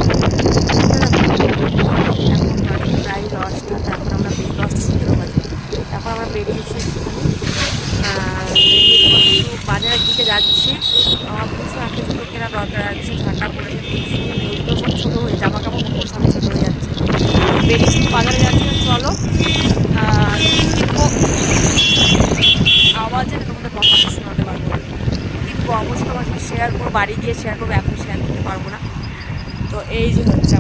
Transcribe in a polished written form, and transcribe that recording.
এখন বাজে প্রায় 10টা, তারপর আমরা 10:17 বাজে। তারপর আমরা বেরিয়েছি বেরিয়ে একটু বাজারের দিকে যাচ্ছি। আমার প্রচুর একটা জুতো কেনার দরকার আছে, ঠান্ডা পড়েছে প্রচুর, মানে ওইগুলো সব ছোটো হয়ে জামা কাপড় মোটামুটি সবই ছোটো হয়ে যাচ্ছে। বেরিয়েছি বাজারে যাচ্ছি, চলো আওয়াজে তোমাদের কথা শোনাতে পারবো না। কিন্তু অবশ্যই তোমার সাথে শেয়ার করবো, বাড়ি গিয়ে শেয়ার করবো, এখন শেয়ার করতে পারবো না। তো এই যে হচ্ছে